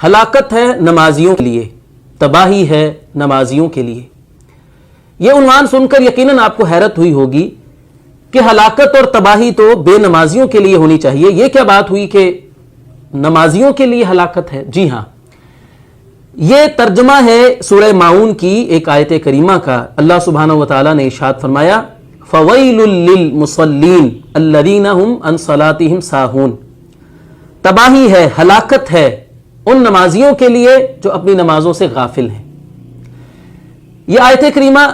ہلاکت ہے نمازیوں کے لیے، تباہی ہے نمازیوں کے لیے۔ یہ عنوان سن کر یقیناً آپ کو حیرت ہوئی ہوگی کہ ہلاکت اور تباہی تو بے نمازیوں کے لیے ہونی چاہیے، یہ کیا بات ہوئی کہ نمازیوں کے لیے ہلاکت ہے؟ جی ہاں، یہ ترجمہ ہے سورہ ماؤن کی ایک آیت کریمہ کا۔ اللہ سبحانہ وتعالی نے ارشاد فرمایا فَوَيْلٌ لِّلْمُصَلِّينَ الَّذِينَ هُمْ عَنْ صَلَاتِهِمْ سَاهُونَ، تباہی ہے، ہلاکت ہے ان نمازیوں کے لیے جو اپنی نمازوں سے غافل ہیں۔ یہ آیت کریمہ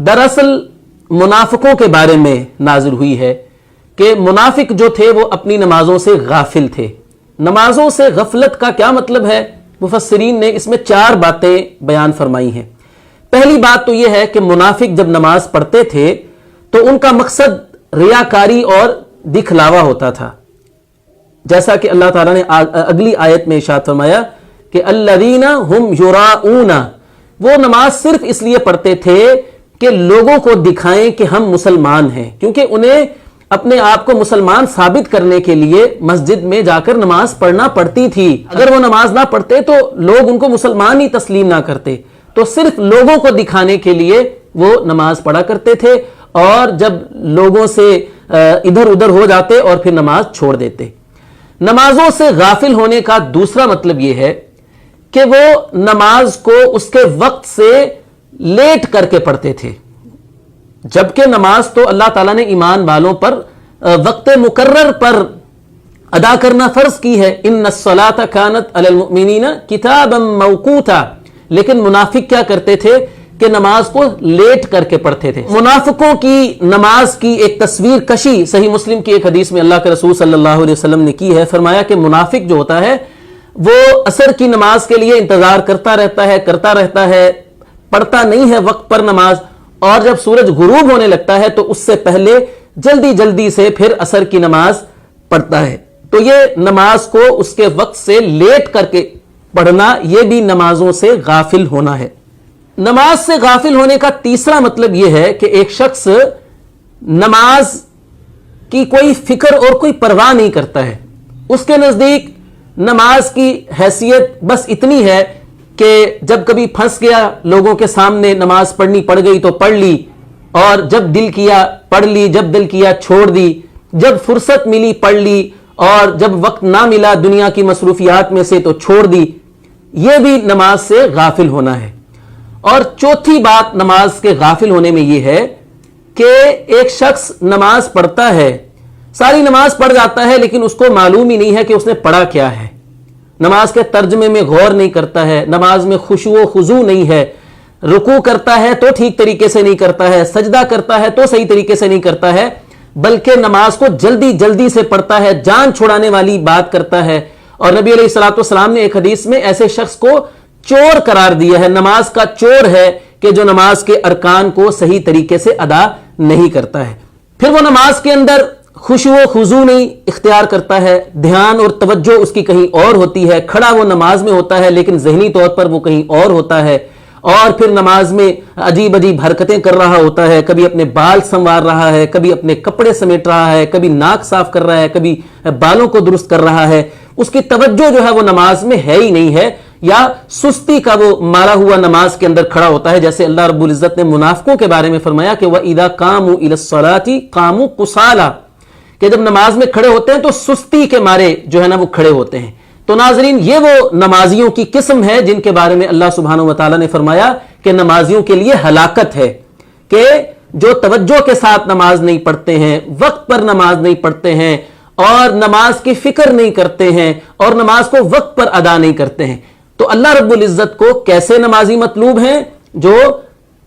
دراصل منافقوں کے بارے میں نازل ہوئی ہے کہ منافق جو تھے وہ اپنی نمازوں سے غافل تھے۔ نمازوں سے غفلت کا کیا مطلب ہے؟ مفسرین نے اس میں 4 باتیں بیان فرمائی ہیں۔ پہلی بات تو یہ ہے کہ منافق جب نماز پڑھتے تھے تو ان کا مقصد ریاکاری اور دکھلاوا ہوتا تھا، جیسا کہ اللہ تعالیٰ نے اگلی آیت میں ارشاد فرمایا کہ الذین ہم یراؤون، وہ نماز صرف اس لیے پڑھتے تھے کہ لوگوں کو دکھائیں کہ ہم مسلمان ہیں، کیونکہ انہیں اپنے آپ کو مسلمان ثابت کرنے کے لیے مسجد میں جا کر نماز پڑھنا پڑتی تھی۔ اگر وہ نماز نہ پڑھتے تو لوگ ان کو مسلمان ہی تسلیم نہ کرتے، تو صرف لوگوں کو دکھانے کے لیے وہ نماز پڑھا کرتے تھے، اور جب لوگوں سے ادھر ادھر ہو جاتے اور پھر نماز چھوڑ دیتے۔ نمازوں سے غافل ہونے کا دوسرا مطلب یہ ہے کہ وہ نماز کو اس کے وقت سے لیٹ کر کے پڑھتے تھے، جبکہ نماز تو اللہ تعالیٰ نے ایمان والوں پر وقت مقرر پر ادا کرنا فرض کی ہے، ان الصلاۃ کانت علی المؤمنین کتابا موقوتا، لیکن منافق کیا کرتے تھے کہ نماز کو لیٹ کر کے پڑھتے تھے۔ منافقوں کی نماز کی ایک تصویر کشی صحیح مسلم کی ایک حدیث میں اللہ کے رسول صلی اللہ علیہ وسلم نے کی ہے۔ فرمایا کہ منافق جو ہوتا ہے وہ عصر کی نماز کے لیے انتظار کرتا رہتا ہے، پڑھتا نہیں ہے وقت پر نماز، اور جب سورج غروب ہونے لگتا ہے تو اس سے پہلے جلدی سے پھر عصر کی نماز پڑھتا ہے۔ تو یہ نماز کو اس کے وقت سے لیٹ کر کے پڑھنا، یہ بھی نمازوں سے غافل ہونا ہے۔ نماز سے غافل ہونے کا تیسرا مطلب یہ ہے کہ ایک شخص نماز کی کوئی فکر اور کوئی پرواہ نہیں کرتا ہے، اس کے نزدیک نماز کی حیثیت بس اتنی ہے کہ جب کبھی پھنس گیا لوگوں کے سامنے نماز پڑھنی پڑ گئی تو پڑھ لی، اور جب دل کیا پڑھ لی، جب دل کیا چھوڑ دی، جب فرصت ملی پڑھ لی، اور جب وقت نہ ملا دنیا کی مصروفیات میں سے تو چھوڑ دی۔ یہ بھی نماز سے غافل ہونا ہے۔ اور چوتھی بات نماز کے غافل ہونے میں یہ ہے کہ ایک شخص نماز پڑھتا ہے، ساری نماز پڑھ جاتا ہے، لیکن اس کو معلوم ہی نہیں ہے کہ اس نے پڑھا کیا ہے، نماز کے ترجمے میں غور نہیں کرتا ہے، نماز میں خشوع و خضوع نہیں ہے، رکوع کرتا ہے تو ٹھیک طریقے سے نہیں کرتا ہے، سجدہ کرتا ہے تو صحیح طریقے سے نہیں کرتا ہے، بلکہ نماز کو جلدی سے پڑھتا ہے، جان چھڑانے والی بات کرتا ہے۔ اور نبی علیہ الصلوۃ والسلام نے ایک حدیث میں ایسے شخص کو چور قرار دیا ہے، نماز کا چور ہے، کہ جو نماز کے ارکان کو صحیح طریقے سے ادا نہیں کرتا ہے۔ پھر وہ نماز کے اندر خشوع و خضوع نہیں اختیار کرتا ہے، دھیان اور توجہ اس کی کہیں اور ہوتی ہے، کھڑا وہ نماز میں ہوتا ہے لیکن ذہنی طور پر وہ کہیں اور ہوتا ہے، اور پھر نماز میں عجیب حرکتیں کر رہا ہوتا ہے، کبھی اپنے بال سنوار رہا ہے، کبھی اپنے کپڑے سمیٹ رہا ہے، کبھی ناک صاف کر رہا ہے، کبھی بالوں کو درست کر رہا ہے، اس کی توجہ جو ہے وہ نماز میں ہے ہی نہیں ہے، یا سستی کا وہ مارا ہوا نماز کے اندر کھڑا ہوتا ہے، جیسے اللہ رب العزت نے منافقوں کے بارے میں فرمایا کہ وَإِذَا قَامُوا إِلَى الصَّلَاةِ قَامُوا قُصَالَىٰ، کہ جب نماز میں کھڑے ہوتے ہیں تو سستی کے مارے جو ہے نا وہ کھڑے ہوتے ہیں۔ تو ناظرین، یہ وہ نمازیوں کی قسم ہے جن کے بارے میں اللہ سبحانہ وتعالی نے فرمایا کہ نمازیوں کے لیے ہلاکت ہے، کہ جو توجہ کے ساتھ نماز نہیں پڑھتے ہیں، وقت پر نماز نہیں پڑھتے ہیں، اور نماز کی فکر نہیں کرتے ہیں، اور نماز کو وقت پر ادا نہیں کرتے ہیں۔ تو اللہ رب العزت کو کیسے نمازی مطلوب ہیں؟ جو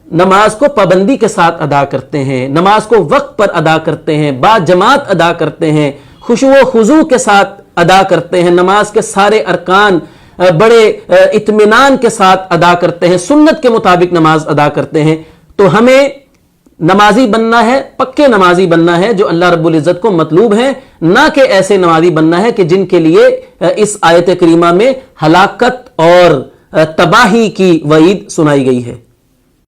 نماز کو پابندی کے ساتھ ادا کرتے ہیں، نماز کو وقت پر ادا کرتے ہیں، با جماعت ادا کرتے ہیں، خشوع و خضوع کے ساتھ ادا کرتے ہیں، نماز کے سارے ارکان بڑے اطمینان کے ساتھ ادا کرتے ہیں، سنت کے مطابق نماز ادا کرتے ہیں۔ تو ہمیں نمازی بننا ہے، پکے نمازی بننا ہے جو اللہ رب العزت کو مطلوب ہیں، نہ کہ ایسے نمازی بننا ہے کہ جن کے لیے اس آیت کریمہ میں ہلاکت اور تباہی کی وعید سنائی گئی ہے۔